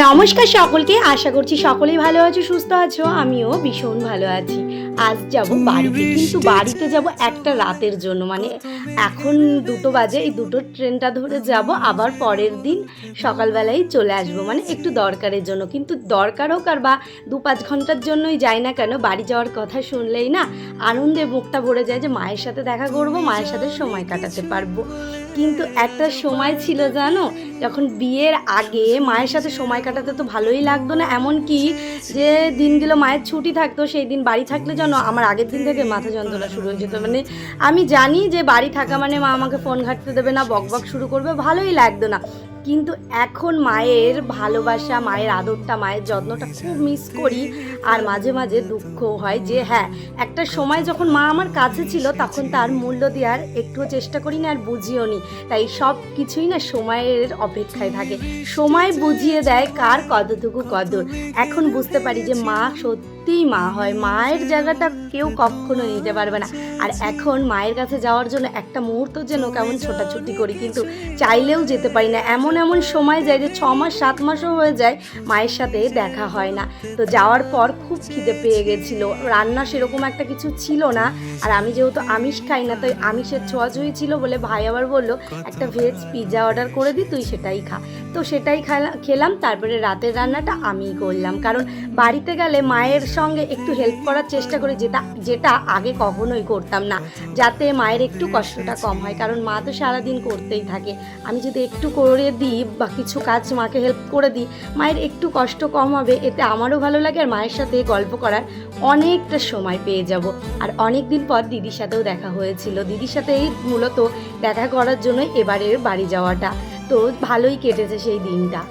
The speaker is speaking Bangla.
নমস্কার সকলকে, আশা করছি সকলেই ভালো আছো, সুস্থ আছো। আমিও ভীষণ ভালো আছি। আজ যাব বাড়িতে, কিন্তু বাড়িতে যাব একটা রাতের জন্য। মানে এখন 2টো বাজে, এই 2টোর ট্রেনটা ধরে যাব, আবার পরের দিন সকালবেলায় চলে আসব। মানে একটু দরকারের জন্য, কিন্তু দরকার হোক আর বা 2-5 ঘন্টার জন্যই যাই না কেন, বাড়ি যাওয়ার কথা শুনলেই না আনন্দে মুখটা ভরে যায় যে মায়ের সাথে দেখা করব, মায়ের সাথে সময় কাটাতে পারবো। কিন্তু একটা সময় ছিল জানো, যখন বিয়ের আগে মায়ের সাথে সময় কাটাতে তো ভালোই লাগতো না। এমনকি যে দিনগুলো মায়ের ছুটি থাকতো, সেই দিন বাড়ি থাকলে জানো আমার আগের দিন থেকে মাথা যন্ত্রণা শুরু হয়ে যেত। মানে আমি জানি যে বাড়ি থাকা মানে মা আমাকে ফোন ঘাঁটতে দেবে না, বকবক শুরু করবে, ভালোই লাগতো না। কিন্তু এখন মায়ের ভালোবাসা, মায়ের আদরটা, মায়ের যত্নটা খুব মিস করি। আর মাঝে মাঝে দুঃখ হয় যে হ্যাঁ, একটা সময় যখন মা আমার কাছে ছিল তখন তার মূল্য দেওয়ার একটুও চেষ্টা করি না, আর বুঝিও নি। তাই সব কিছুই না সময়ের অপেক্ষায় থাকে, সময় বুঝিয়ে দেয় কার কতটুকু কদর। এখন বুঝতে পারি যে মা সত্যিই মা হয়, মায়ের জায়গাটা কেউ কখনো নিতে পারবে না। আর এখন মায়ের কাছে যাওয়ার জন্য একটা মুহূর্ত যেন কেমন ছোটাছুটি করি, কিন্তু চাইলেও যেতে পারি না। এমন এমন সময় যায় যে 6 মাস 7 মাসও হয়ে যায় মায়ের সাথে দেখা হয় না। তো যাওয়ার পর খুব খিদে পেয়ে গেছিলো, রান্না সেরকম একটা কিছু ছিল না। আর আমি যেহেতু আমিষ খাই না, তাই আমিষের ছোঁয়াছুঁয়ি ছিল বলে ভাই আবার বললো একটা ভেজ পিৎজা অর্ডার করে দিই, তুই সেটাই খা। তো সেটাই খেলাম। তারপরে রাতের রান্নাটা আমিই করলাম, কারণ বাড়িতে গেলে মায়ের সঙ্গে একটু হেল্প করার চেষ্টা করি, যেটা আগে কখনোই করতাম না, যাতে মায়ের একটু কষ্টটা কম হয়। কারণ মা তো সারাদিন করতেই থাকে, আমি যদি একটু করে দিই বা কিছু কাজ মাকে হেল্প করে দিই, মায়ের একটু কষ্ট কম হবে, এতে আমারও ভালো লাগে, আর মায়ের সাথে গল্প করার অনেকটা সময় পেয়ে যাব। আর অনেক দিন পর দিদির সাথেও দেখা হয়েছিল, দিদির সাথেই মূলত দেখা করার জন্য এবারের বাড়ি যাওয়াটা। তো ভালোই কেটেছে সেই দিনটা।